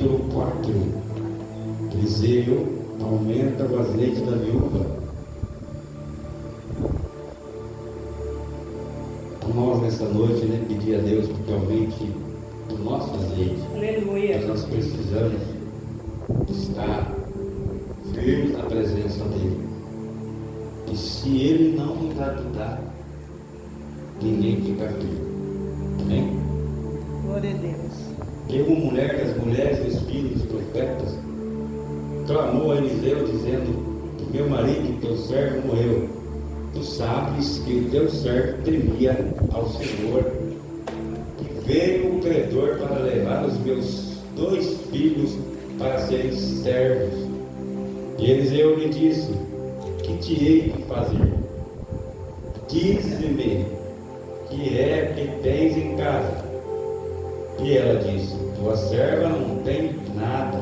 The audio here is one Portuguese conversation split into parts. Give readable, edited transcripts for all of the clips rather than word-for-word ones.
capítulo 4. Eliseu aumenta o azeite da viúva. Nós nessa noite, pedir a Deus que aumente o nosso azeite. Aleluia. Mas nós precisamos estar firmes na presença dEle. E se Ele não nos ajudar, ninguém fica firme. Amém? Glória a Deus. E uma mulher das mulheres dos filhos dos profetas clamou a Eliseu dizendo: meu marido, teu servo, morreu. Tu sabes que o teu servo temia ao Senhor, e veio o credor para levar os meus 2 filhos para serem servos. E Eliseu lhe disse: que te hei de fazer? Dize-me que é que tens em casa. E ela disse: tua serva não tem nada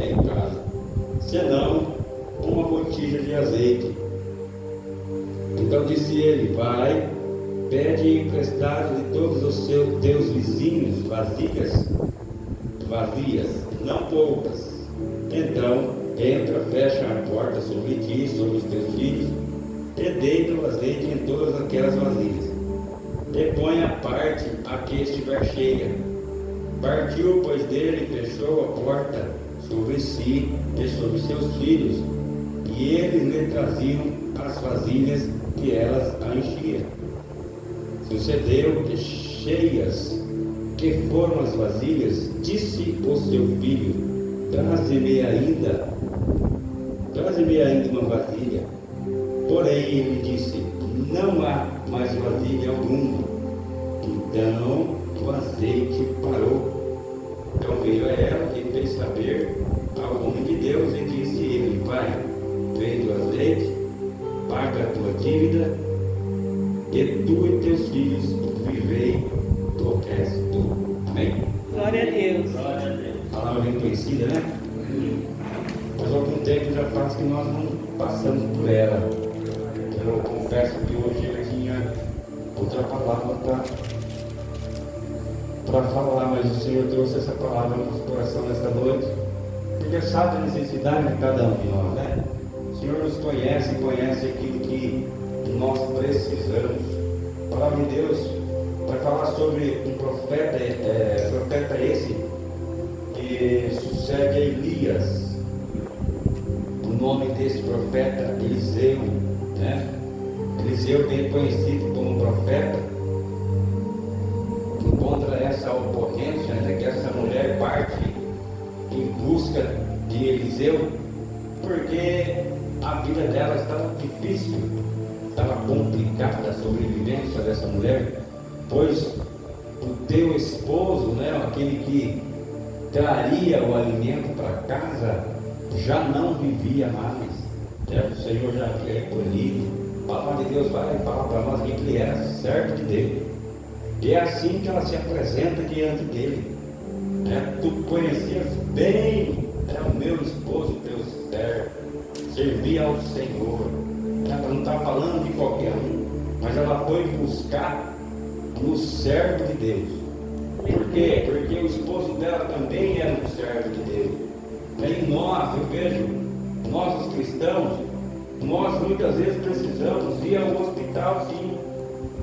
em casa, senão uma botija de azeite. Então disse ele: vai, pede emprestado de todos os teus vizinhos vazias, não poucas. Então entra, fecha a porta sobre ti, sobre os teus filhos, e deita o azeite em todas aquelas vasilhas, e põe a parte a que estiver cheia. Partiu, pois, dele, e fechou a porta sobre si e sobre seus filhos, e eles lhe traziam as vasilhas e elas a enchiam. Sucedeu que, cheias que foram as vasilhas, disse o seu filho: traze-me ainda uma vasilha. Porém ele disse: não há mais vasilha alguma. Então o azeite parou. Então veio a ela e fez saber ao homem de Deus, e disse ele: vai, vende o azeite, paga a tua dívida, e tu e teus filhos vivei do resto. Amém? Glória a Deus. Palavra bem conhecida, né? Mas algum tempo já faz que nós não passamos por ela. Eu confesso que hoje eu tinha outra palavra para falar, mas o Senhor trouxe essa palavra no nosso coração nesta noite, porque sabe a necessidade de cada um de nós, né? O Senhor nos conhece aquilo que nós precisamos. A palavra de Deus vai falar sobre um profeta, profeta esse que sucede a Elias. O nome desse profeta, Eliseu, né? Eliseu, bem conhecido como profeta, encontra essa ocorrência, né, que essa mulher parte em busca de Eliseu, porque a vida dela estava difícil, estava complicada a sobrevivência dessa mulher, pois o teu esposo, né, aquele que traria o alimento para casa, já não vivia mais, né? O Senhor já havia recolhido. A palavra de Deus vai falar para nós que ele era servo de Deus, e é assim que ela se apresenta diante dele, né? Tu conhecias bem, era o meu esposo, teu servo, servia ao Senhor. Ela não está falando de qualquer um, mas ela foi buscar no servo de Deus. Por quê? Porque o esposo dela também era um servo de Deus. E nós, eu vejo, nós os cristãos, nós muitas vezes precisamos ir ao hospital, sim,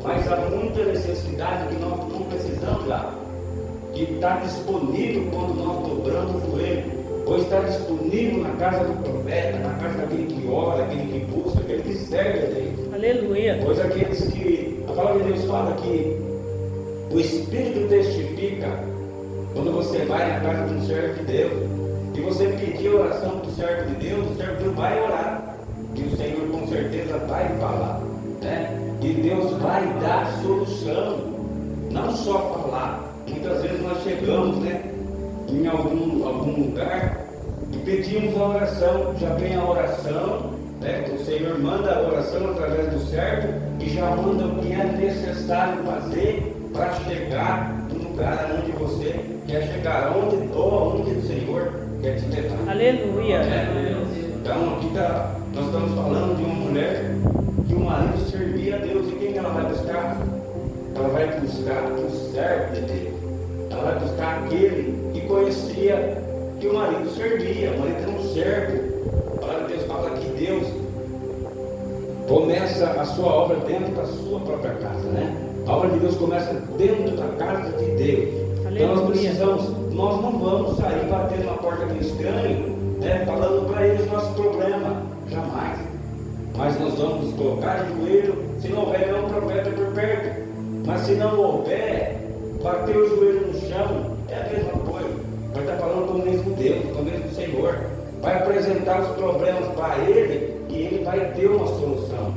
mas há muita necessidade que nós não precisamos lá, que está disponível quando nós dobramos o joelho, ou está disponível na casa do profeta, na casa daquele que ora, aquele que busca, aquele que serve a Deus. Aleluia. Pois aqueles que, a palavra de Deus fala que o Espírito testifica quando você vai na casa de um servo de Deus, e você pedir a oração do servo de Deus, o servo de Deus vai orar, e o Senhor com certeza vai falar, né? E Deus vai dar solução, não só falar. Muitas vezes nós chegamos, né, em algum lugar e pedimos a oração, já vem a oração, né? O Senhor manda a oração através do servo e já manda o que é necessário fazer para chegar no lugar onde você quer chegar, onde o Senhor quer te levar. Aleluia. Então aqui nós estamos falando de uma mulher que o marido servia a Deus. E quem ela vai buscar? Ela vai buscar o servo de Deus. Ela vai buscar aquele que conhecia que o marido servia, o marido era um servo. A palavra de Deus fala que Deus começa a sua obra dentro da sua própria casa, né? A obra de Deus começa dentro da casa de Deus. Então nós precisamos, nós não vamos sair batendo na porta do estranho, né, falando para eles nosso problema, jamais. Mas nós vamos colocar de joelho, se não houver nenhum profeta por perto. Mas se não houver, bater o joelho no chão, é a mesma coisa. Vai estar falando com o mesmo Deus, com o mesmo Senhor. Vai apresentar os problemas para Ele e Ele vai ter uma solução.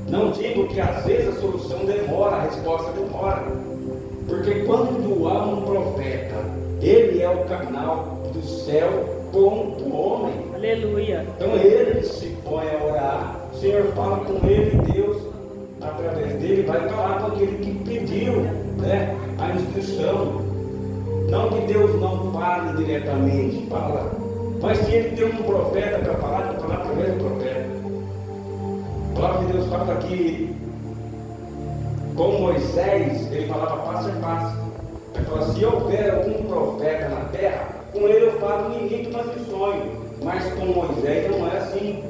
Não digo que às vezes a solução demora, a resposta demora. Porque quando há um profeta, ele é o canal do céu com o homem. Aleluia. Então ele se põe a orar, o Senhor fala com ele, Deus, através dele, vai falar com aquele que pediu, né, a instrução. Não que Deus não fale diretamente, fala. Mas se ele tem um profeta para falar, vai falar através do profeta. A palavra de Deus fala que com Moisés, ele falava face a face. Ele fala, se houver algum profeta na terra, com ele eu falo em enigmas e sonho. Mas com Moisés não é assim.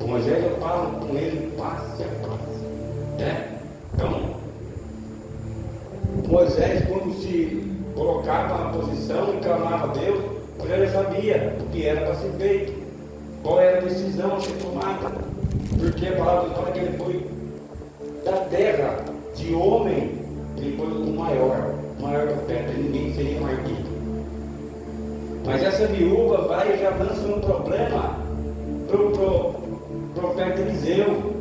Com Moisés eu falo com ele face a face. Né? Então, Moisés, quando se colocava na posição e clamava a Deus, ele sabia o que era para ser feito, qual era a decisão a ser tomada. Porque a palavra fala que ele foi da terra, de homem, ele foi o maior profeta, ninguém seria mais que. Mas essa viúva vai e já lança um problema para o profeta Eliseu.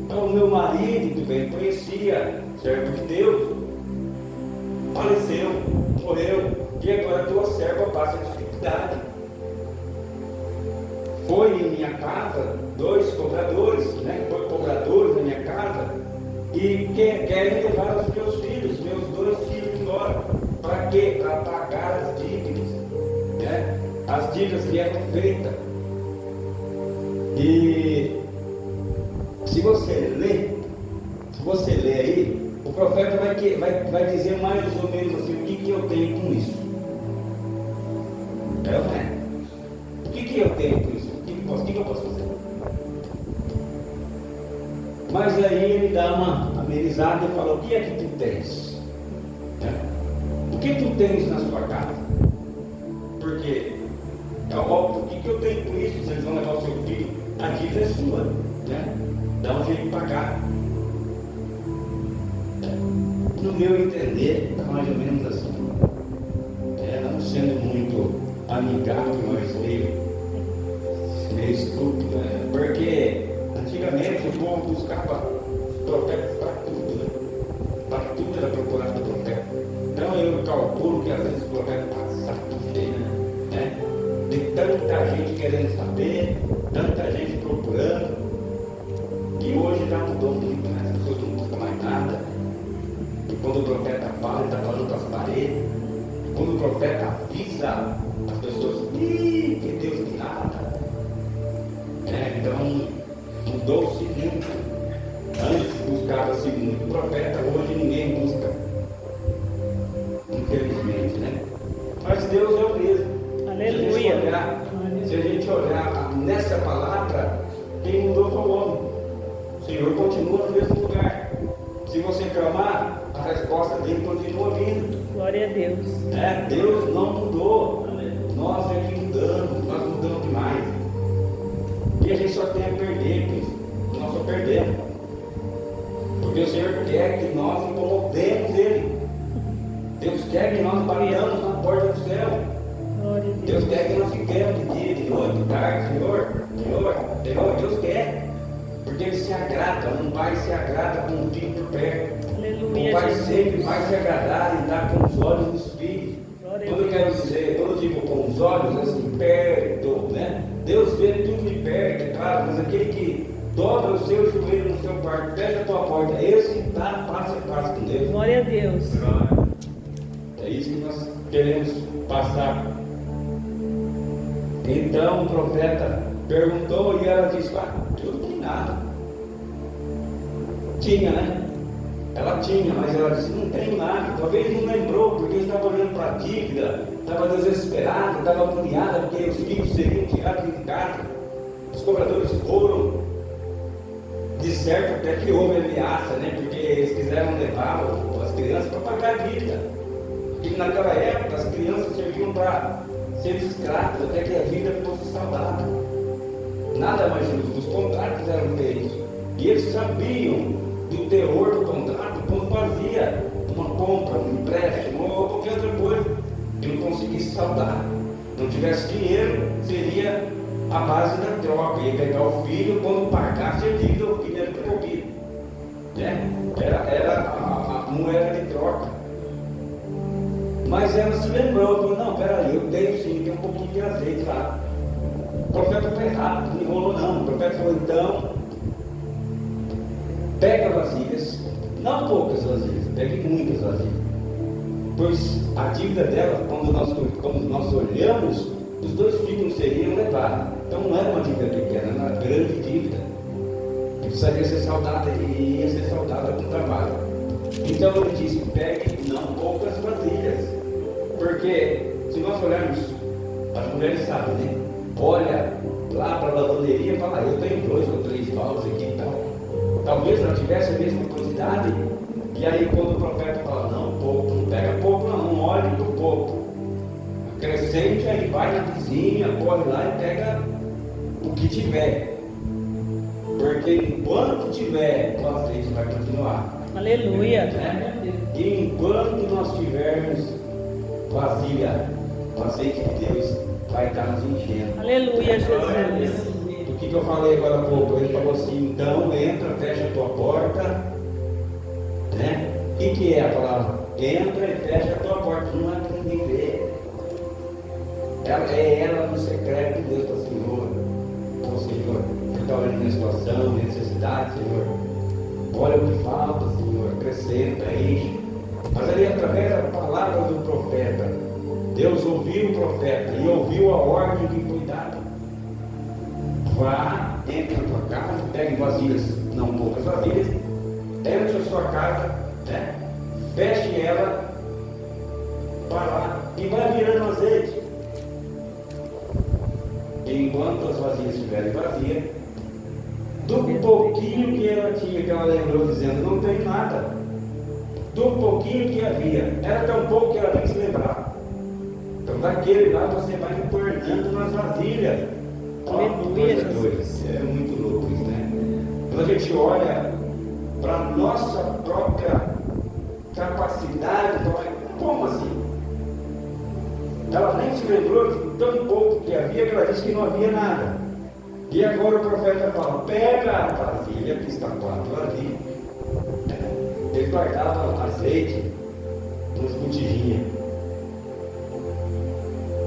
Então, o meu marido, que bem conhecia, servo de Deus, faleceu, morreu, e agora a tua serva passa dificuldade. Foi em minha casa 2 cobradores, né? Foi cobradores na minha casa, e querem levar os meus filhos, meus 2 filhos embora. Para quê? Para pagar as dívidas, né? As dívidas que eram feitas. E se você lê aí, o profeta vai dizer mais ou menos assim, o que eu tenho com isso? É ou não é? O que eu tenho com isso? O que eu posso fazer? Mas aí ele dá uma amenizada e fala, o que é que tu tens? Né? O que tu tens na sua casa? Porque é óbvio, o que eu tenho com isso? Se eles vão levar o seu filho, a dívida é sua, né? Dá um jeito de pagar. No meu entender, está mais ou menos assim. Não sendo muito amigável, mas meio estúpido, né? Porque antigamente o povo buscava os profetas para tudo, né? Para tudo era procurado do profeta. Então eu calculo que às vezes o profeta passa tudo né? De tanta gente querendo saber, tanta gente procurando, que hoje já mudou muito, né? As pessoas não buscam mais nada. E quando o profeta fala, ele está falando para as paredes. Quando o profeta avisa, as pessoas, que Deus que nada. Então, mudou-se muito. Antes buscava-se muito profeta, hoje ninguém busca. Infelizmente, né? Mas Deus é o mesmo. Aleluia. Se a gente olhar nessa palavra, quem mudou foi o homem. O Senhor continua no mesmo lugar. Se você clamar, a resposta dele continua vindo. Glória a Deus. Deus não mudou. Nós é que mudamos, nós mudamos demais. E a gente só tem a perder, nós só perdemos. Porque o Senhor quer que nós incomodemos Ele. Deus quer que nós batamos na porta do céu. Glória a Deus. Deus quer que nós fiquemos de dia, de noite, de tarde, Senhor, Deus quer. Porque Ele se agrada, um pai se agrada com um filho por perto. Aleluia, O pai Jesus. sempre vai se agradar e dar com os olhos dos filhos. Quando eu quero dizer, quando eu digo com os olhos, assim, perto, né? Deus vê tudo de perto, é claro, mas aquele que dobra o seu joelho no seu quarto, fecha a tua porta, esse está face a face com Deus. Glória a Deus. É isso que nós queremos passar. Então o profeta perguntou e ela disse, tudo tem nada. Tinha, né? Ela tinha, mas ela disse, não tenho nada. Talvez não lembrou, porque estava olhando para a dívida, estava desesperada, estava agoniada, porque os filhos seriam tirados de casa. Os cobradores foram, de certo até que houve ameaça, né? Porque eles quiseram levar as crianças para pagar a dívida. Porque naquela época as crianças serviam para ser escravos, até que a dívida fosse saldada. Nada mais justo, os contratos eram feitos. E eles sabiam do teor do contrato quando fazia uma compra, um empréstimo ou qualquer outra coisa e não conseguisse saldar, não tivesse dinheiro, seria a base da troca. Ia pegar o filho, quando pagasse a dívida, o filho era devolvido, né? Era a moeda de troca. Mas ela se lembrou, falou, não, peraí, eu tenho sim, tem um pouquinho de azeite lá. O profeta foi rápido, não enrolou não. O profeta falou, então, pega vasilhas, não poucas vasilhas, pegue muitas vasilhas. Pois a dívida dela, quando nós olhamos, os 2 filhos seriam levados. Então não era uma dívida pequena, era uma grande dívida. Que precisaria ser saldada e ia ser saldada com trabalho. Então ele disse, pegue não poucas vasilhas. Porque se nós olharmos, as mulheres sabem, né? Olha lá para a lavanderia e fala, eu tenho 2 ou 3 baldes aqui e tal. Talvez ela tivesse a mesma quantidade. E aí quando o profeta fala, não, pouco, não pega pouco não olhe para o pouco. Acrescente, aí vai na vizinha, corre lá e pega o que tiver. Porque enquanto tiver, o azeite vai continuar. Aleluia. E enquanto nós tivermos vasilha, o azeite de Deus vai estar nos enchendo. Aleluia, Jesus. O que eu falei agora há pouco? Ele falou assim, então entra, fecha a tua porta, né? O que é a palavra? Entra e fecha a tua porta, não é para ninguém ver. É ela no secreto de Deus para o Senhor. Ô Senhor, você está olhando minha situação, minha necessidade, Senhor. Olha o que falta, Senhor, acrescenta, enche. Mas ali através da palavra do profeta, Deus ouviu o profeta e ouviu a ordem que foi dada. Vá, entre na tua casa, pegue vasilhas, não poucas vasilhas, entre a sua casa, né? Feche ela para lá e vai virando azeite. E enquanto as vasilhas estiverem vazias, do pouquinho que ela tinha, que ela lembrou dizendo, não tem nada, do pouquinho que havia, era tão pouco que ela nem se lembrava. Então daquele lá você vai tornando nas vasilhas. É muito louco isso, né? Quando a gente olha para a nossa própria capacidade, como assim? Ela nem se lembrou de tão pouco que havia, que ela disse que não havia nada. E agora o profeta fala, pega a vasilha que está quase vazia. Ele guardava azeite nos botijinhas.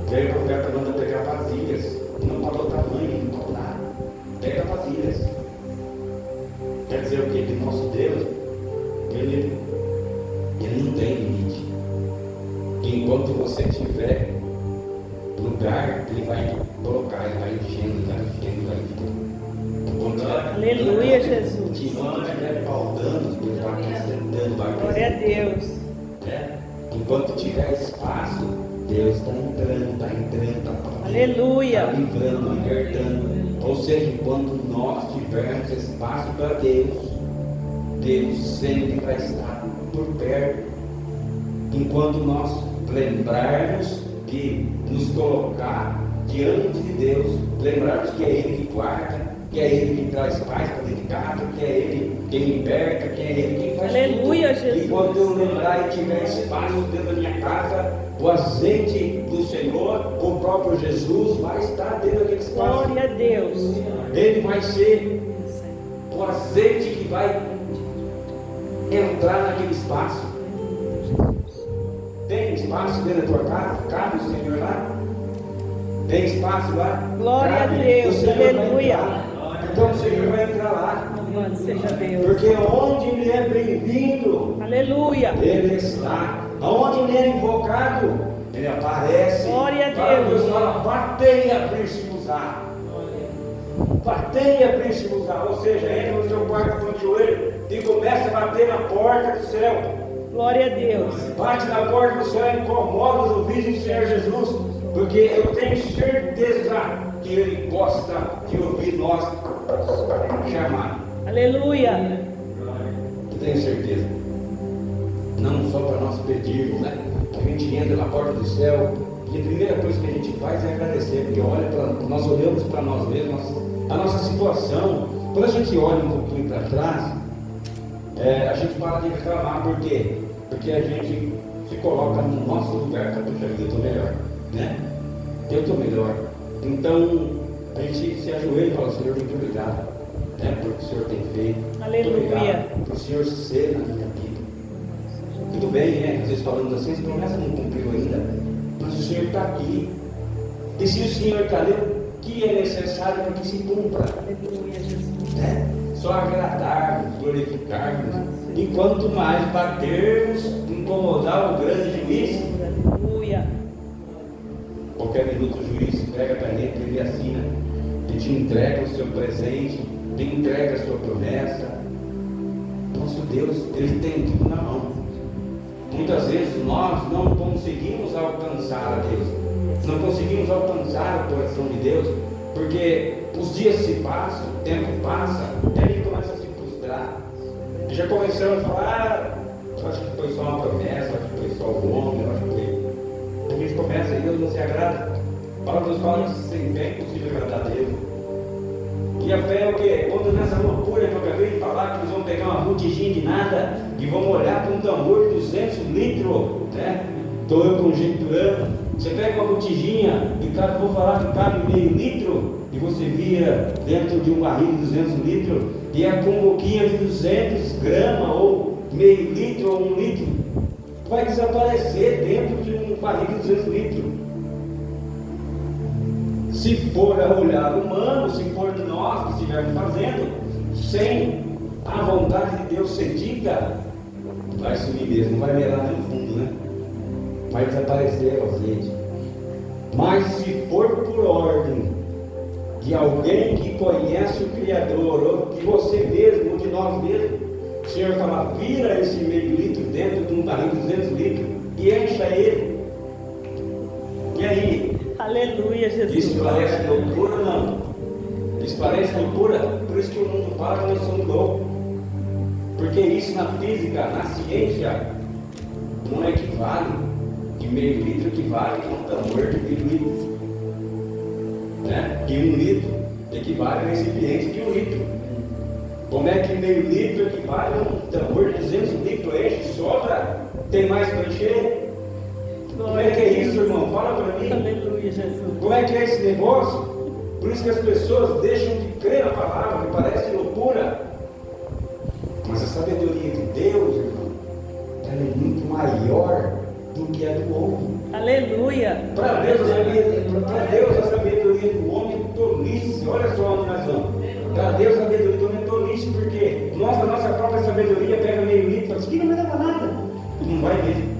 E aí o profeta manda pegar vasilhas. Não falou tamanho, não falou nada. Pega vasilhas. Quer dizer o quê? Que nosso Deus, ele não tem limite. E enquanto você tiver lugar, ele vai colocar, ele vai enchendo, vai enchendo. Aleluia, Jesus. Enquanto estiver faltando, Deus vai acrescentando, vai Glória a Deus. Enquanto tiver espaço, Deus está entrando, está falando. Aleluia. Está livrando, libertando. Ou seja, enquanto nós tivermos espaço para Deus, Deus sempre vai estar por perto. Enquanto nós lembrarmos de nos colocar diante de Deus, lembrarmos que é Ele que guarda, que é Ele que traz paz para dentro de casa, que é Ele quem liberta, que é Ele quem faz Aleluia, tudo. Jesus. E quando eu lembrar e tiver espaço dentro da minha casa, o azeite do Senhor, o próprio Jesus, vai estar dentro daquele espaço. Glória a Deus. Ele vai ser o azeite que vai entrar naquele espaço. Tem espaço dentro da tua casa? Cabe o Senhor lá? Tem espaço lá? Glória a Cabe. Deus. O Senhor vai Aleluia. entrar. Então o Senhor vai entrar lá. Louvado seja Deus. Porque onde Ele é bem-vindo, Aleluia. Ele está. Onde Ele é invocado, Ele aparece. Glória a Deus. Deus fala, batei a príncipes-á. Batei a príncipes-á. Ou seja, entra no seu quarto com o joelho e começa a bater. bater na porta do céu. Glória a Deus. Bate na porta do céu e incomoda os ouvidos do Senhor Jesus, porque eu tenho certeza que Ele gosta de ouvir nós chamar. Aleluia. Eu tenho certeza. Não só para nós pedirmos, né? Que a gente entra na porta do céu e a primeira coisa que a gente faz é agradecer, porque nós olhamos para nós mesmos, a nossa situação. Quando a gente olha um pouquinho para trás, a gente para de reclamar. Por quê? Porque a gente se coloca no nosso lugar. Puxa vida, eu estou melhor, né? Eu estou melhor. Então a gente se ajoelha e fala: Senhor, muito obrigado, né, por o que o Senhor tem feito. Aleluia. Muito obrigado por o Senhor ser na minha vida. Tudo bem, né? Às vezes falamos assim, as promessas não cumpriu ainda, mas o Senhor está aqui. E se o Senhor está ali, o que é necessário para que se cumpra? Aleluia, Jesus. Né? Só agradarmos, glorificarmos. E quanto mais batermos, incomodar o grande juiz. Aleluia. Qualquer minuto o juiz pega a caneta, ele assina, ele te entrega o seu presente, te entrega a sua promessa. Nosso Deus, Ele tem tudo na mão. Muitas vezes nós não conseguimos alcançar a Deus, não conseguimos alcançar o coração de Deus, porque os dias se passam, o tempo passa, e a gente começa a se frustrar. E já começamos a falar: eu acho que foi só uma promessa, eu acho que foi só o homem, eu acho que foi. A gente começa e Deus não se agrada. A palavra Deus fala que sem fé é impossível agradar a Deus. E a fé é o quê? Quando nessa loucura que eu acabei de falar, que eles vão pegar uma botijinha de nada e vão olhar para um tambor de 200 litros, né? Estou eu conjecturando. Você pega uma botijinha e vou falar que cabe meio litro, e você vira dentro de um barril de 200 litros, e é com boquinha de 200 gramas, ou meio litro, ou 1 litro, vai desaparecer dentro de um barril de 200 litros. Se for a olhar humano, se for nós que estivermos fazendo, sem a vontade de Deus ser dita, vai sumir mesmo, não vai melar nem no fundo, né? Vai desaparecer o azeite. Mas se for por ordem de alguém que conhece o Criador, ou de você mesmo, ou de nós mesmos, o Senhor fala: vira esse meio litro dentro de um barril de 200 litros e encha ele. E aí? Aleluia, Jesus. Isso parece loucura ou não? Isso parece loucura? Por isso que o mundo fala que nós somos loucos. Porque isso na física, na ciência, não equivale. Que meio litro equivale a um tambor de meio litro. Né? Que 1 litro equivale a um recipiente de 1 litro. Como é que meio litro equivale a um tambor de 200 litros? Enche, sobra? Tem mais para encher? Como é que é isso, irmão? Fala para mim. Aleluia, Jesus. Como é que é esse negócio? Por isso que as pessoas deixam de crer na palavra, que parece loucura. Mas a sabedoria de Deus, irmão, ela é muito maior do que a do homem. Aleluia. Para Deus, a sabedoria do homem é tolice. Olha só onde nós vamos. Para Deus, a sabedoria do homem é tolice, porque nós, a nossa própria sabedoria, pega meio litro e fala: isso aqui não vai dar para nada. Não vai mesmo.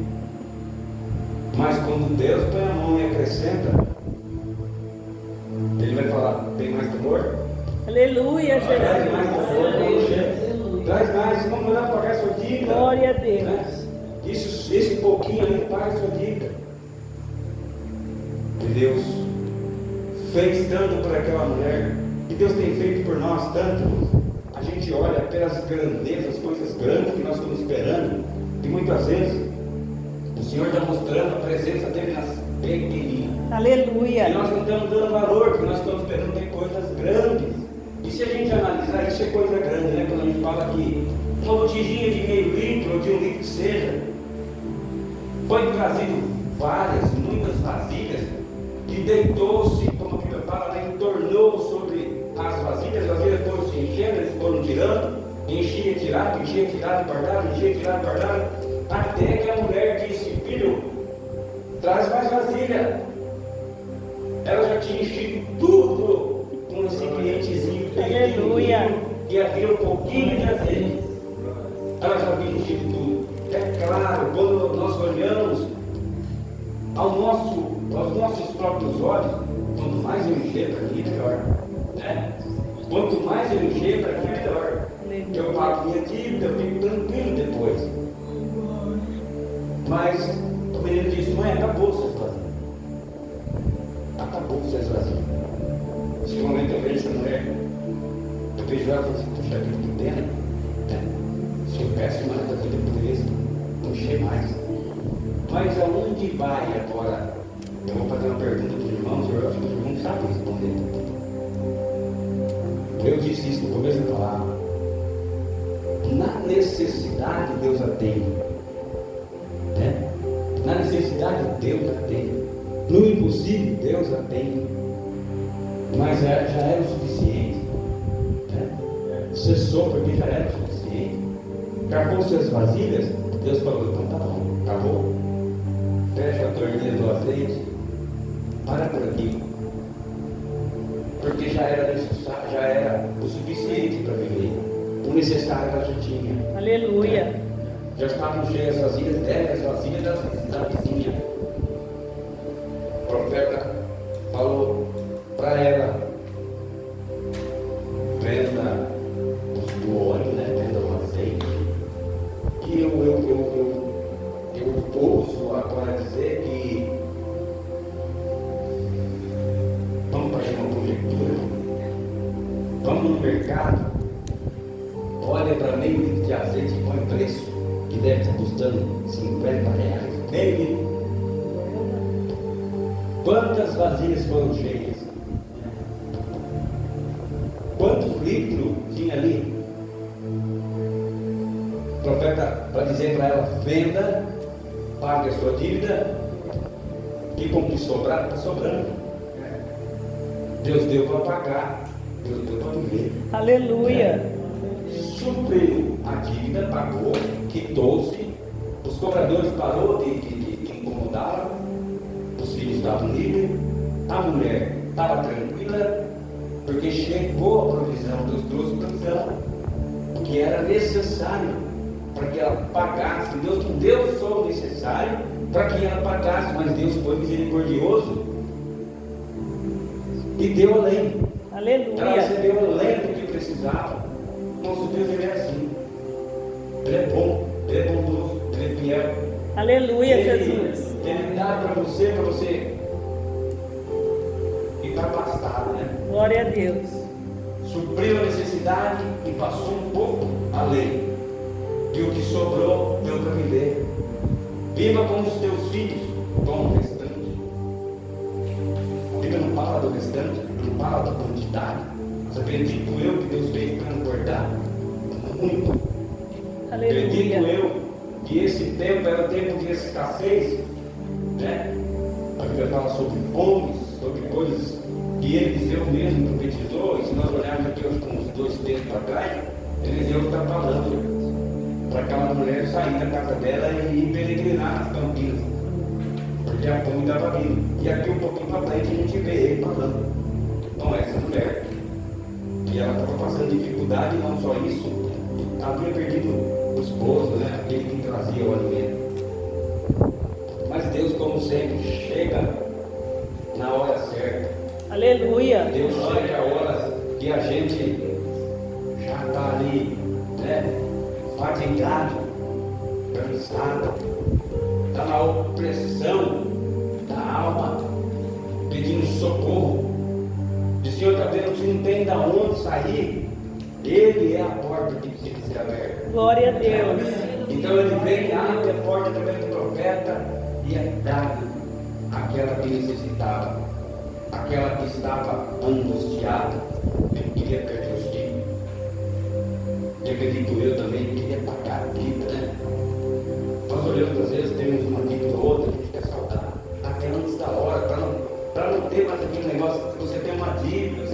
Mas quando Deus põe a mão e acrescenta, Ele vai falar: tem mais temor? Aleluia, Traz mais temor, Jesus. traz mais, senão não vai pagar a sua dívida. Glória a Deus. Né? Esse pouquinho ali paga a sua dívida. Que Deus fez tanto por aquela mulher, que Deus tem feito por nós tanto. A gente olha pelas grandezas, coisas grandes que nós estamos esperando, e muitas vezes o Senhor está mostrando a presença dele nas pequenininhas. Aleluia. E nós não estamos dando valor, porque nós estamos esperando ter coisas grandes. E se a gente analisar, isso é coisa grande, né? Quando a gente fala que uma botijinha de meio litro, ou de 1 litro que seja, foi trazido muitas vasilhas, e deitou-se, como a Bíblia fala, né? Entornou sobre as vasilhas foram se enchendo, eles foram tirando, enchia, tirava, guardava, enchia, tirava, guardava, até que a mulher disse: filho, traz mais vasilha. Ela já tinha enchido tudo com esse clientezinho Aleluia. e havia um pouquinho de azeite. Ela já havia enchido tudo. É claro, quando nós olhamos aos nossos próprios olhos, quanto mais eu encher para mim, melhor. Né? Quanto mais eu encher para mim, melhor. Eu pago minha dívida, eu fico tranquilo, demais. Mas aonde vai agora? Eu vou fazer uma pergunta para os irmãos, eu acho que os irmãos sabem responder. Eu disse isso no começo da palavra. Na necessidade Deus atende, né? Na necessidade Deus atende, no impossível Deus atende, mas já era o suficiente, né? Cessou porque já era o suficiente. Acabou suas vasilhas, Deus falou, então tá bom, acabou, fecha a torneira do azeite, para por aqui, porque já era necessário, já era o suficiente para viver. O necessário ela já tinha. Aleluia. Né? Já estavam cheias as vasilhas dela, as vasilhas da vizinha. O profeta falou para ela: venda o óleo, né? Venda o azeite. E eu ouço agora dizer que vamos fazer uma conjectura. Vamos no mercado. Olha para meio litro de azeite e põe preço, que deve estar custando R$50. Meio litro. Quantas vasilhas foram cheias? Quantos litros tinha ali? O profeta vai dizer para ela: venda, pague a sua dívida, e com o que sobrar, está sobrando. Deus deu para pagar, Deus deu para viver. Aleluia. Supriu a dívida, pagou, quitou-se, os cobradores parou de incomodar, os filhos estavam livres, a mulher estava tranquila, porque chegou a provisão, Deus trouxe provisão, que era necessário para que ela pagasse. Deus não deu só o necessário para que ela pagasse, mas Deus foi misericordioso e deu além. Aleluia. Ela recebeu além do que precisava. Nosso Deus, Ele é assim. Ele é bom, Ele é bondoso, Ele é fiel. Aleluia, Jesus. Ele dá para você ficar bastado, né? Glória a Deus. Supriu a necessidade e passou um pouco além. E o que sobrou deu para viver. Viva com os teus filhos, com o restante. A Bíblia não fala do restante, não fala da quantidade. Mas acredito eu que Deus veio transbordar muito. Acredito Aleluia. eu que esse tempo era tempo de escassez, né? A Bíblia fala sobre fomes, sobre coisas que Eliseu mesmo profetizou. E se nós olharmos aqui uns 2 textos para trás, Eliseu está falando para aquela mulher sair da casa dela e ir peregrinar nas campinas, porque a fome estava vindo. E aqui um pouquinho para frente a gente vê ele falando com essa mulher, que ela estava passando dificuldade, e não só isso, havia perdido o esposo, né? Aquele que trazia o alimento. Mas Deus, como sempre, chega na hora certa. Aleluia. Deus chega a hora que a gente já está ali, né? Fatigado, cansado, está na opressão da alma, pedindo socorro. E o Senhor está vendo que não tem de onde sair. Ele é a porta que precisa ser aberta. Glória a Deus. Então ele vem, abre a porta através do profeta e é dado àquela que necessitava, aquela que estava angustiada, que queria perder os filhos. E acredito eu também queria pagar a dívida, né? Nós olhamos, às vezes, temos uma dívida ou outra, a gente quer saltar até antes da hora, para não ter mais aquele negócio que você tem uma dívida,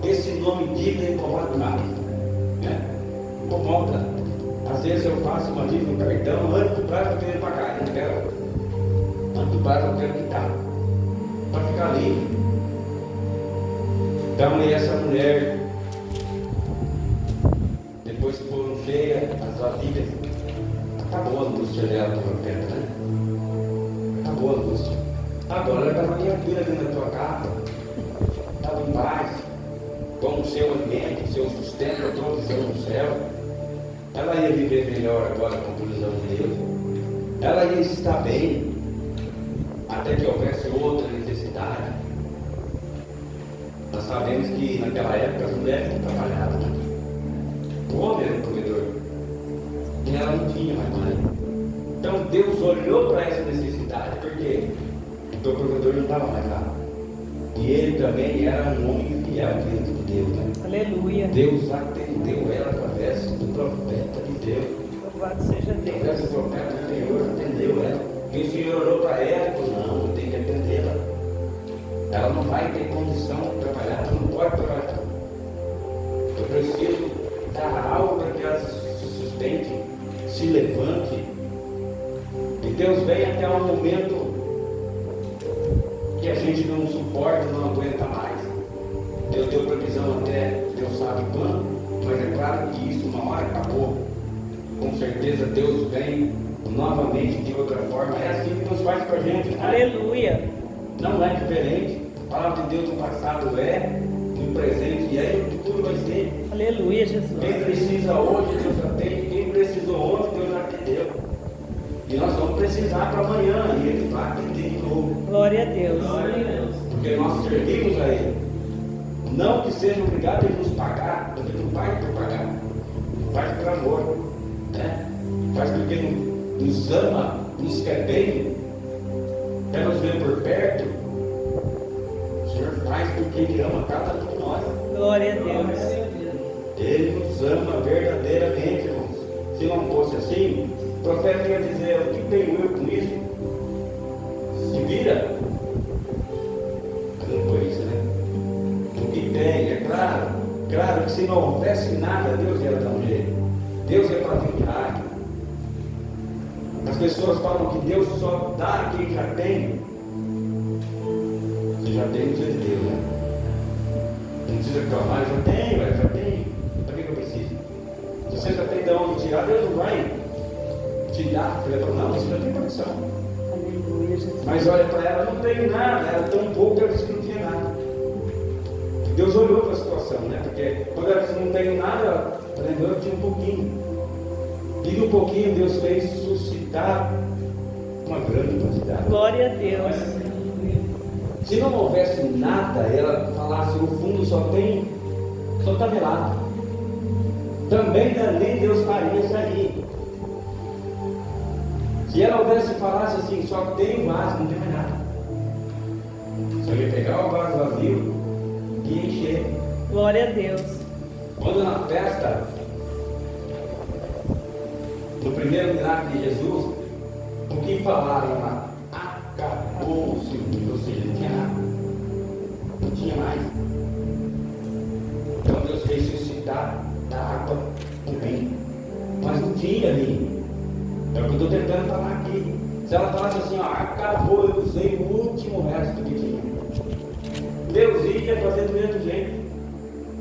esse nome dívida incomoda mais, né? Incomoda. Às vezes eu faço uma dívida no cartão, antes do prazo eu quero pagar, eu não quero. Antes do prazo eu quero quitar, para ficar livre. Então, essa mulher, depois que foram cheias as vasilhas, acabou a angústia dela, profeta, né? Acabou a angústia. Agora ela estava tranquila dentro da tua casa, estava em paz, com o seu alimento, o seu sustento, a provisão do céu. Ela ia viver melhor agora com a provisão de Deus. Ela ia estar bem, até que houvesse outra necessidade. Nós sabemos que naquela época as mulheres não trabalhavam, né? O homem era o provedor. E ela não tinha mais mãe. Então Deus olhou para essa necessidade, porque o teu provedor não estava mais lá. E ele também era um homem fiel diante de Deus, né? Aleluia. Deus atendeu ela através do profeta de Deus. Louvado seja Deus. Através do profeta, o Senhor atendeu ela. E o Senhor olhou para ela e falou: não, eu tenho que atendê-la. Ela não vai ter condição de trabalhar, ela não pode trabalhar. Eu preciso dar algo para que ela se sustente, se levante. E Deus vem até um momento que a gente não suporta, não aguenta mais. Deus deu previsão até Deus sabe quando, mas é claro que isso uma hora acabou. Com certeza Deus vem novamente de outra forma. É assim que Deus faz com a gente, né? Aleluia. Não é diferente. A palavra de Deus no passado é, no presente é, e no futuro vai ser. Aleluia, Jesus. Quem precisa hoje, Deus atende. Quem precisou ontem, Deus atendeu. E nós vamos precisar para amanhã, e Ele vai atender de novo. Glória a Deus. Porque nós servimos a Ele. Não que seja obrigado a Ele nos pagar, porque não faz por pagar. Faz por amor. Né? Faz porque nos ama, nos quer bem, quer nos ver por perto. O Senhor faz porque Ele ama cada um de nós. Glória a Deus. Ele nos ama verdadeiramente, irmãos. Se não fosse assim, o profeta ia dizer: o que tenho eu com isso? Se vira. Não foi isso, né? O que tem, é claro que se não houvesse nada, Deus ia dar um jeito. Deus ia fazer um milagre. As pessoas falam que Deus só dá a quem já tem. Você já tem, você deu, né? Não precisa clamar, eu já tenho, velho, já tenho. Para que eu preciso? Se você já tem de onde tirar, Deus não vai te dar. Ele vai falar: não, você já tem condição. Aleluia, Jesus. Mas olha para ela, não tenho nada, ela tão pouco, ela disse que não tinha nada. Deus olhou para a situação, né? Porque quando ela disse: não tenho nada, ela lembrou que tinha um pouquinho. E no pouquinho Deus fez suscitar uma grande quantidade. Glória a Deus. Se não houvesse nada, ela falasse: o fundo só está melado. Também dali Deus faria sair. Se ela houvesse falasse assim: só tem vaso, não tem mais nada. Só ia pegar o vaso vazio e encher. Glória a Deus. Quando na festa, no primeiro milagre de Jesus, o que falaram lá? Acabou-se, ou seja, não tinha nada. Não tinha mais. Então Deus fez suscitar da água o vinho. Mas não tinha vinho. É o que eu estou tentando falar aqui. Se ela falasse assim: ó, acabou, eu usei o último resto que tinha. Deus ia fazer do mesmo jeito.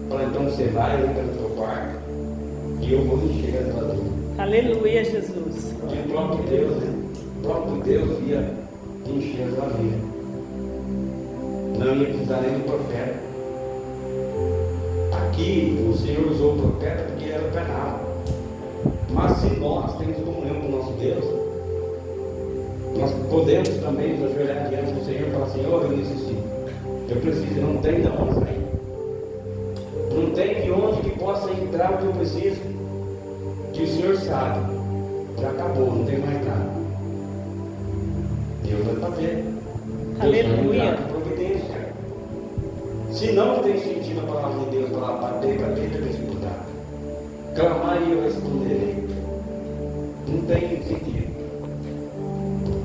Fala: então você vai, entra no seu quarto e eu vou encher as vasilhas. Aleluia, Jesus. E o próprio Deus, né? O próprio Deus ia encher as vasilhas. Não ia precisar nem do profeta. Aqui o Senhor usou o profeta porque era penal. Mas se nós temos comunhão com o nosso Deus, nós podemos também nos ajoelhar diante do Senhor e falar: Senhor, eu necessito. Eu preciso, não tem de onde sair. Não tem de onde que possa entrar o que eu preciso. Que o Senhor sabe. Já acabou, não tem mais nada. Deus vai fazer. Aleluia. Deus vai providência. Se não tem sentido a palavra de Deus para bater para dentro e disputar, clamar e eu responder, não tem sentido.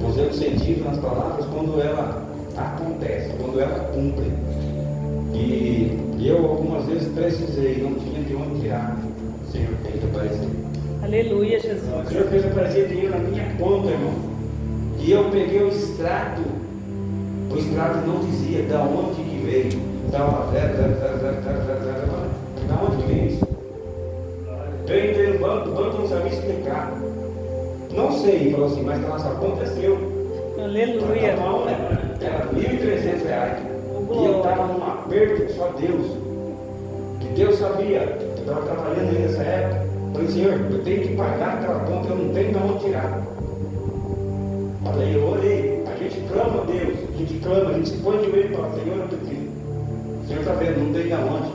Usando sentido nas palavras quando ela acontece, quando ela cumpre. E eu algumas vezes precisei, não tinha de onde tirar. O Senhor fez aparecer. Aleluia, Jesus. O Senhor fez aparecer dinheiro na minha conta, irmão. E eu peguei o extrato. O extrato não dizia de onde que veio. Estava 0, 0, 0, 0, 0, 0, 0. Da onde que veio isso? Eu entrei no banco, o banco não sabia explicar. Não sei, falou assim: mas na nossa conta é seu. Aleluia. Tá bom, né? Era R$ 1.300. E eu estava num aperto que só Deus. Que Deus sabia. Eu estava trabalhando aí nessa época. Falei: Senhor, eu tenho que pagar aquela conta, eu não tenho de onde tirar. Falei, eu orei. A gente clama a Deus, a gente clama, a gente se põe de meio e fala: Senhor, eu preciso. O Senhor está vendo, não tem de onde.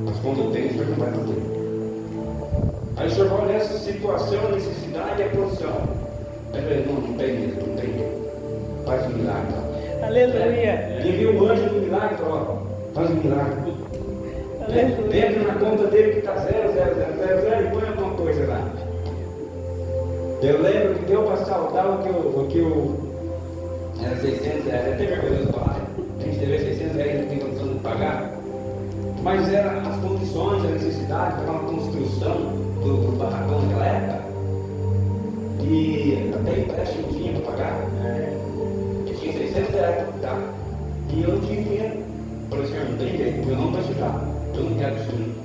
Mas quando eu tenho, o Senhor não vai fazer. Aí o Senhor vai olhar essa situação, a necessidade e a posição. Não tem mesmo, não tem. Faz um milagre. Aleluia. Ele viu o anjo do milagre e falou: faz um milagre. Aleluia. Entra na conta dele que está 0, 0, 0, 0, 0 e põe alguma coisa lá. Eu lembro que deu para saltar o que era 600 reais, é até vergonhoso falar. A gente teve 600 reais e não tem condição de pagar. Mas eram as condições, a necessidade, para uma construção do barracão naquela época. E até empréstimo tinha para pagar. Eu tinha 600 reais para pagar. E eu não tinha dinheiro. Falei, senhor, não tem jeito, eu não vou estudar. Eu não quero estudar.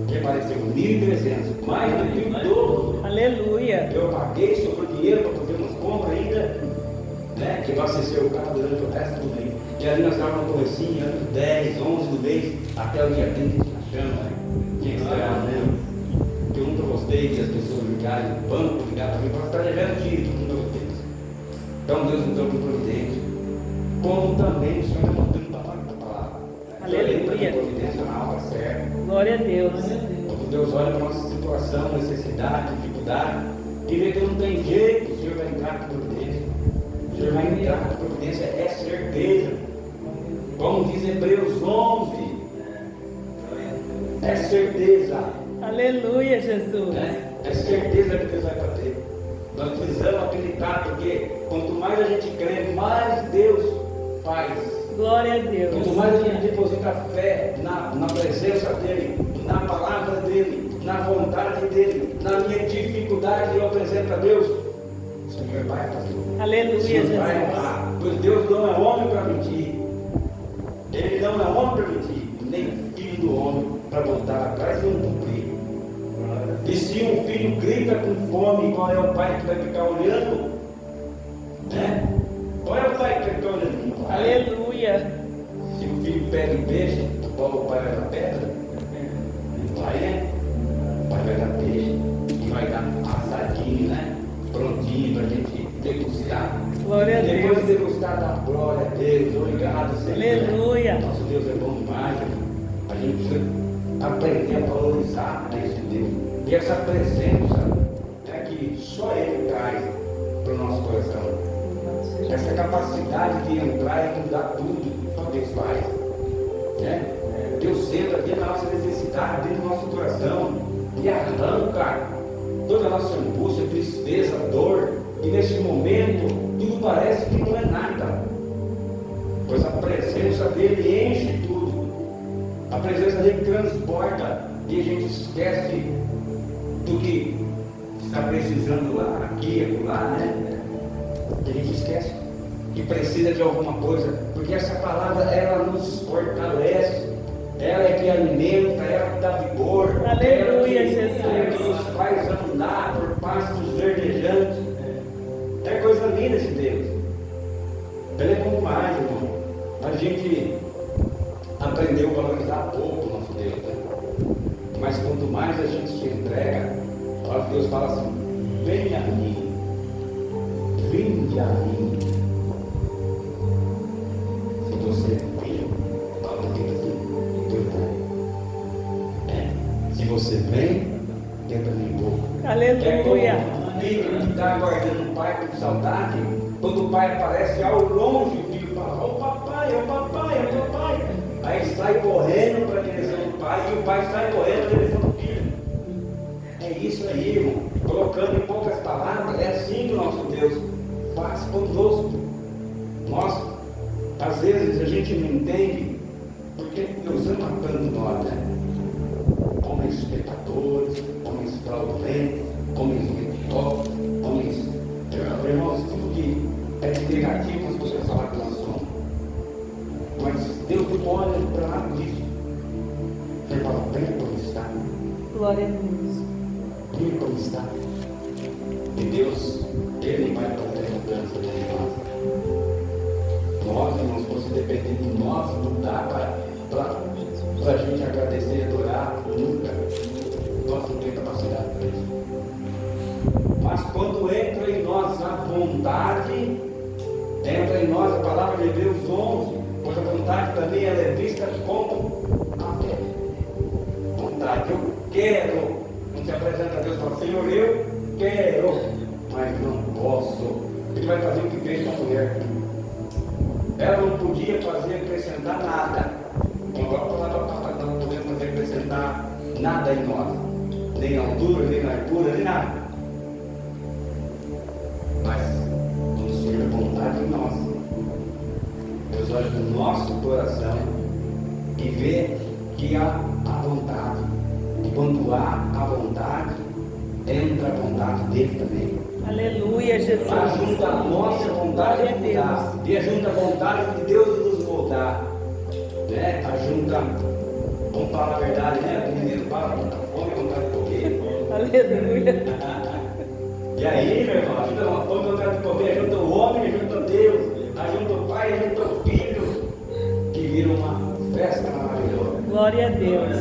Que apareceu 1.300, mais do que o dobro. Aleluia. Eu paguei, sobrou dinheiro para fazer umas compras ainda, né? Que abasteceu o carro durante o resto do mês. E ali nós estávamos no comecinho, anos 10, 11 do mês, até o dia 30 na chama, né? Tinha que esperar mesmo. Eu nunca gostei que as pessoas ligarem no banco, ligar para mim, para estar devendo dinheiro, nunca gostei disso. Então Deus nos deu providência. Como também o Senhor está mostrando para nós a palavra. Aleluia. Providência na hora certa. Glória a Deus. Quando Deus olha para a nossa situação, necessidade, dificuldade, e vê que não tem jeito, o Senhor vai entrar com providência. O Senhor vai entrar com providência, é certeza. Como diz Hebreus 11, é certeza. Aleluia, Jesus. É certeza que Deus vai fazer. Nós precisamos acreditar, porque quanto mais a gente crê, mais Deus faz. Glória a Deus. Quanto mais a gente deposita fé na presença dEle, na palavra dEle, na vontade dEle, na minha dificuldade eu apresento a Deus, o Senhor vai fazer. Aleluia, O Senhor vai Jesus. honrar. Pois Deus não é homem para mentir. Ele não é homem para mentir, nem filho do homem para voltar atrás e não cumprir. E se um filho grita com fome, qual é o pai que vai ficar olhando? Né? Qual é o pai que vai ficar olhando? Não vai. Aleluia. Se o filho pega e peixe, qual o pai vai dar pedra? Não vai, né? O pai vai dar peixe e vai dar assadinho, né? Prontinho para a gente degustar. Glória a Depois de Deus. degustar, dá glória a Deus, obrigado, Senhor. Aleluia. Nosso Deus é bom demais. A gente precisa aprender a valorizar esse Deus. E essa presença é que só Ele traz para o nosso coração. Essa capacidade de entrar e mudar tudo, só Deus faz. Né? Deus entra dentro da nossa necessidade, dentro do nosso coração e arranca toda a nossa angústia, tristeza, dor. E nesse momento, tudo parece que não é nada. Pois a presença dele enche tudo. A presença dele transborda e a gente esquece do que está precisando lá, aqui, lá, né? A gente esquece que precisa de alguma coisa, porque essa palavra ela nos fortalece, ela é que alimenta, ela que dá vigor, Aleluia, ela que Jesus. nos faz andar por pastos verdejantes. É coisa linda esse Deus. Ele é bom demais, irmão. A gente aprendeu a valorizar pouco o nosso Deus, né? Mas quanto mais a gente se entrega, Deus fala assim: venha a mim, vinde a mim. Se você vem, fala assim, se você vem, entra em boca. Aleluia. É como um filho que está aguardando o pai com saudade. Quando o pai aparece ao longe, o filho fala: ô papai, ô papai, ô papai. Aí sai correndo para a direção do pai e o pai sai correndo para a direção do filho. É isso aí, irmão. Colocando em poucas palavras, é assim que o nosso Deus faz conosco. Nós, às vezes, a gente não entende porque Deus ama tanto nós, né? Homens pecadores, homens fraudulentos, homens mentirosos, homens. Irmãos, tudo que é negativo, as pessoas falam que nós somos. Mas Deus não olha para nada disso. Ele fala: venha como está. Glória a Deus. Venha como está. E Deus, Ele vai fazer mudança de nós. Nós, irmãos, se depender de nós, não dá para a gente agradecer e adorar nunca. Nós não temos capacidade para isso. Mas quando entra em nós a vontade, entra em nós a palavra de Hebreus 11, pois a vontade também ela é vista como a fé. Vontade, eu quero. Quando se apresenta a Deus e fala: Senhor, eu quero. mas não posso. Ele vai fazer o que fez com a mulher. Ela não podia fazer acrescentar nada. Não podemos fazer acrescentar nada em nós. Nem altura, nem largura, nem nada. Mas quando surge a vontade em nós, Deus olha para o nosso coração e vê que há a vontade. E quando há a vontade, entra a vontade dele também. Aleluia, Jesus. Ajunta a nossa vontade de mudar. E ajunta a vontade de Deus de nos moldar. Né? Ajunta, vamos falar a verdade, né? O menino fala, muita fome, vontade de comer. Aleluia. E aí, meu irmão, ajunta uma fome, vontade de comer, ajunta o homem, ajunta Deus, ajunta o pai, ajunta o filho, que vira uma festa maravilhosa. Glória a Deus.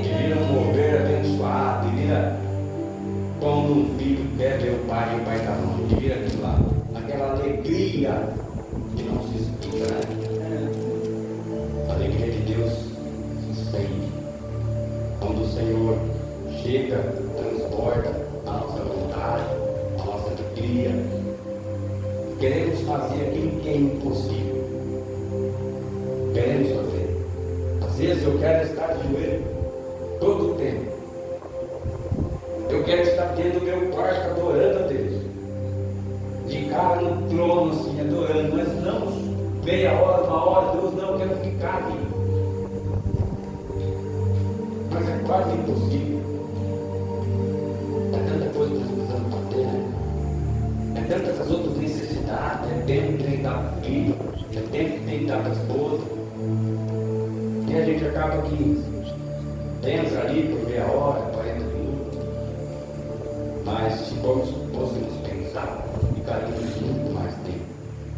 Que vira um mover abençoado, e vira quando um filho quer ver o pai e o pai está longe, que vira aquilo lá, aquela alegria que não se explica, né? A alegria de Deus se sente. Quando o Senhor chega, transporta a nossa vontade, a nossa alegria. Queremos fazer aquilo que é impossível. Queremos fazer. Às vezes eu quero estar de joelho todo o tempo. Eu quero estar dentro do meu quarto adorando a Deus. De cara no trono, assim, adorando, mas não meia hora, uma hora, Deus, não, eu quero ficar ali. Mas é quase impossível. É tanta coisa que nós precisamos fazer, né? É tantas outras necessidades, é tempo que tem que dar para o filho, é tempo que tem que dar para a esposa. E a gente acaba que entra ali por meia hora, 40 minutos. Mas se fôssemos pensar, ficaríamos muito mais tempo.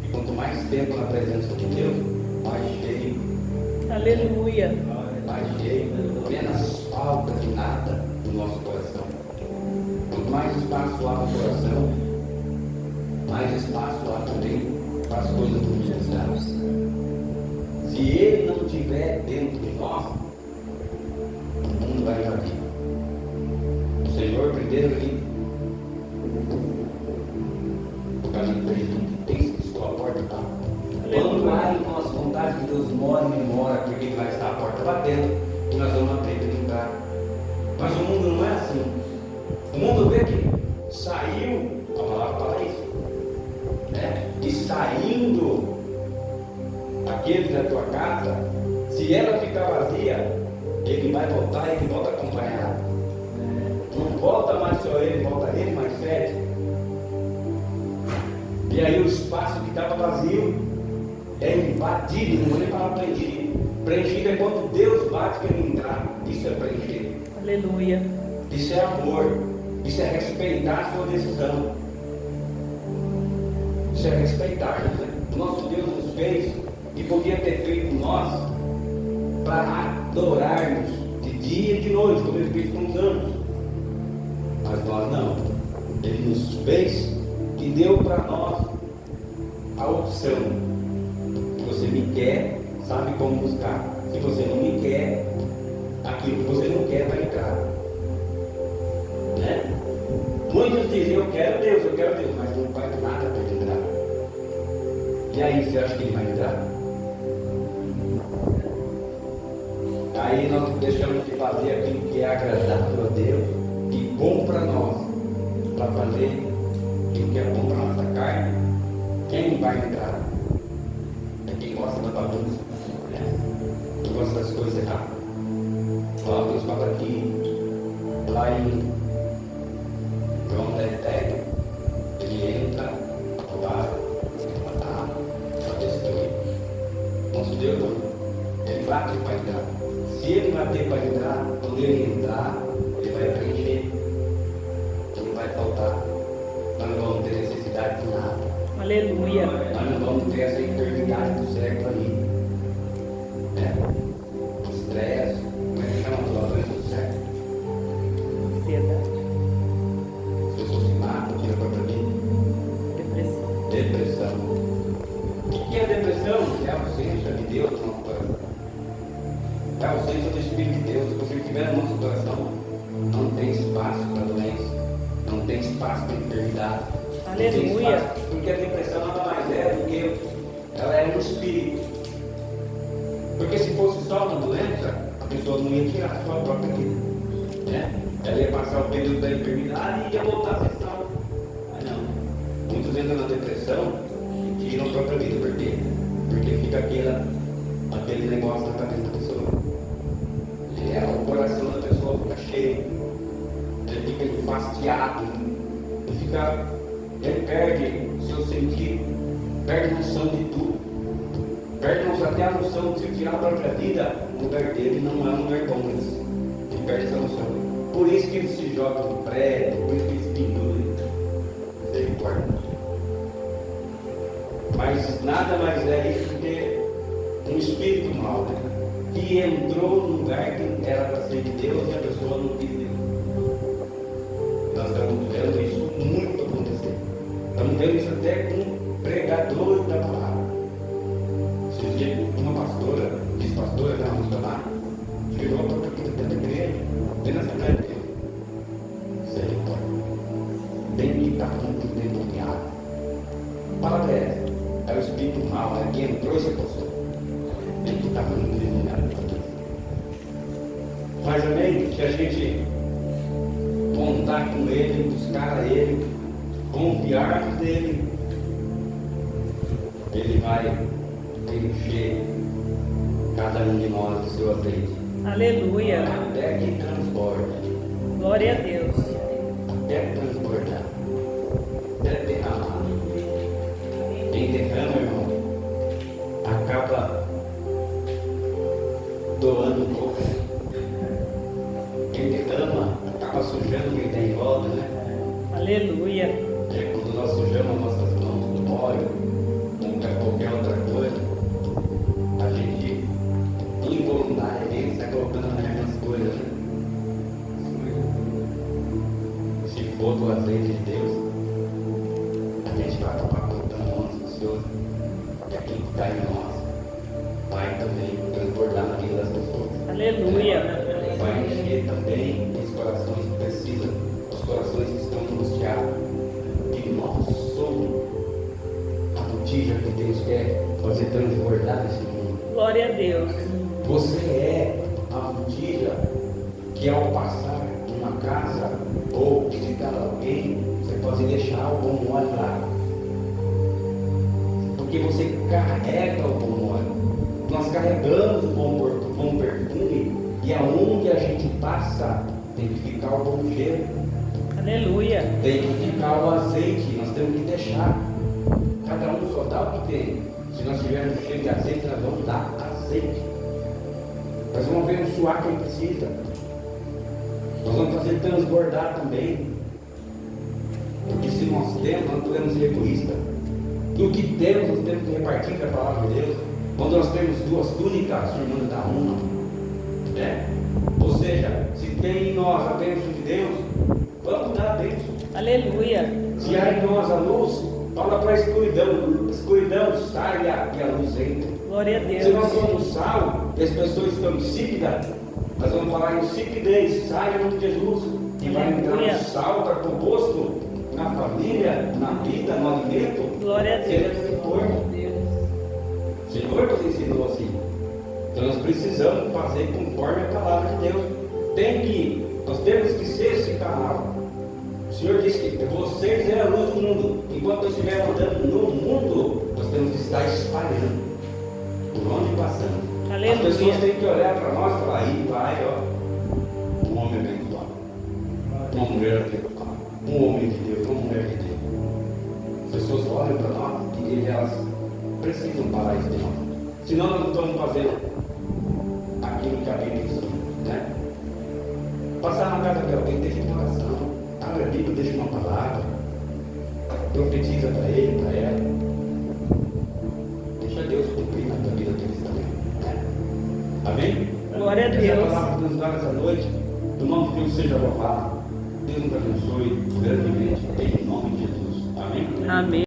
E quanto mais tempo na presença de Deus, mais cheio. Aleluia. Mais cheio, menos falta de nada no nosso coração. Quanto mais espaço há no coração, mais espaço há também para as coisas do Jesus. Se Ele não estiver dentro de nós, o mundo vai invadir. O Senhor primeiro ali, o caminho 3, tem que estou a porta, tá? Quando há em nós vontade de Deus mora e mora, porque Ele vai estar a porta batendo e nós vamos aprender a entrar. Mas o mundo não é assim. O mundo vê que saiu, a palavra fala isso, né? E saindo aquele da tua casa, se ela ficar vazia, ele vai voltar e ele volta acompanhado. Não volta mais só ele, volta ele mais 7. E aí o espaço que estava vazio é invadido, não vou nem falar preenchido. Preenchido é quando Deus bate que ele entrar. Isso é preenchido. Aleluia. Isso é amor. Isso é respeitar a sua decisão. Isso é respeitar, né? O nosso Deus nos fez e podia ter feito nós para adorarmos de dia e de noite, como Ele fez com os anjos. Mas nós não. Ele nos fez e deu para nós a opção. Se você me quer, sabe como buscar. Se você não me quer, aquilo que você não quer vai entrar. Né? Muitos dizem, eu quero Deus, mas não faz nada para ele entrar. E aí, você acha que ele vai entrar? Aí nós deixamos de fazer aquilo que é agradável a Deus e bom para nós, para fazer aquilo que é bom para a nossa carne. Quem vai entrar? É quem gosta da bagunça, né? Quem gosta das coisas erradas. Deus fala aqui, lá em João 10, ele entra a roubar, a matar, a destruir. Nosso Deus não, ele bate para entrar. Se ele bater para entrar, quando ele entrar, ele vai preencher, não vai faltar. Nós não vamos ter necessidade de nada. Aleluia. Nós não vamos ter essa enfermidade do século ali. Né? Estresse, como é que chama as doenças do século? Ansiedade. As pessoas se matam, tira para mim. Depressão. Depressão. O que é depressão? É a ausência de Deus no nosso coração. É a ausência do Espírito de Deus. Se você tiver no nosso coração, não tem espaço para doença, não tem espaço para enfermidade. Aleluia. Porque a depressão nada mais é do que ela é um espírito. Porque se fosse só uma doença, a pessoa não ia tirar a sua própria vida, né? Ela ia passar o período da enfermidade e ia voltar a ser salva. Mas não. Muitos entram na depressão e tiram a própria vida. Por quê? Porque fica aquele negócio na cabeça da pessoa. O coração da pessoa fica cheio. Ele fica enfastiado. Ele perde o seu sentido, perde a noção de tudo, perde até a noção de se tirar a própria vida. O lugar dele não é um lugar bom, ele perde essa noção. Por isso que ele se joga no prédio, por isso que ele se pendura. Misericórdia. Mas nada mais é isso do que um espírito mau, né? Que entrou no lugar que era para ser de Deus e a pessoa não quis Deus. Nós estamos vendo isso muito acontecer. Estamos vendo isso até com pregadores da palavra. Esses dias, uma pastora, vice-pastora, uma missionária, tirou a própria vida dentro da igreja, dentro da Assembleia de Deus. Misericórdia. Tem que estar muito endemoniado. A palavra é essa. É o espírito mau, é quem entrou e se apostou. Tem que estar muito endemoniado. Mas amém? Que a gente contar com Ele, buscar a Ele, confiar nele, Ele vai encher cada um de nós do seu azeite. Aleluia. Até que transborde. Glória a Deus. Até transbordar. Até derramar. Quem derrama, irmão, acaba doando um pouco. Quem derrama acaba sujando quem tem em volta, né? Aleluia. É quando nós sujamos nossas mãos com óleo, com qualquer outra coisa, a gente involuntariamente está colocando nas mesmas coisas, né? Se for do azeite de Deus, a gente vai acabar colocando mãos pessoas, porque aquilo que está em nós vai também transbordar na vida das pessoas. Aleluia. Vai encher também os corações que precisam, os corações que estão angustiados. E nós somos a botija que Deus quer fazer transbordar nesse mundo. Glória a Deus. Você é a botija que ao passar numa casa ou visitar alguém, você pode deixar o bom óleo lá. Porque você carrega o bom óleo. Nós carregamos o bom perfume. E aonde a gente passa, tem que ficar o bom cheiro. Aleluia. Tem que ficar o azeite. Nós temos que deixar. Cada um só dá o que tem. Se nós tivermos cheio de azeite, nós vamos dar azeite. Nós vamos abençoar quem precisa. Nós vamos fazer transbordar também. Porque se nós temos, nós não podemos ser egoístas. Do que temos, nós temos que repartir com a palavra de Deus. Quando nós temos 2 túnicas, o irmão dá uma. Ou seja, se tem em nós a bênção de Deus, vamos dar a bênção. Aleluia. Se há em nós a luz, fala para a escuridão sai e a luz entra. Glória a Deus. Se nós somos sal e as pessoas estão insípidas, nós vamos falar em insipidez, sai em nome de Jesus, e vai entrar o sal para composto na família, na vida, no alimento. Glória a Deus. Seja do que for. O Senhor nos ensinou assim. Então nós precisamos fazer conforme a palavra de Deus. Nós temos que ser esse canal. O Senhor disse que vocês é a luz do mundo. Enquanto nós estivermos andando no mundo, nós temos que estar espalhando por onde passamos. Aleluia. As pessoas têm que olhar para nós e falar, aí vai, ó, um homem abençoado, uma mulher abençoada, um homem de Deus, uma mulher de Deus. As pessoas olham para nós e elas precisam falar isso de nós. Senão nós não estamos fazendo aquilo que a Bíblia ensina, né? Passar na casa de alguém, deixa uma oração, abre a Bíblia, deixa uma palavra, profetiza para ele, para ela. Deixa Deus cumprir na tua vida deles também, né? Amém? Glória a Essa Deus. palavra que nos dá essa noite, o nome de Deus seja louvado. Deus nos abençoe grandemente, em nome de Jesus. Amém? Amém.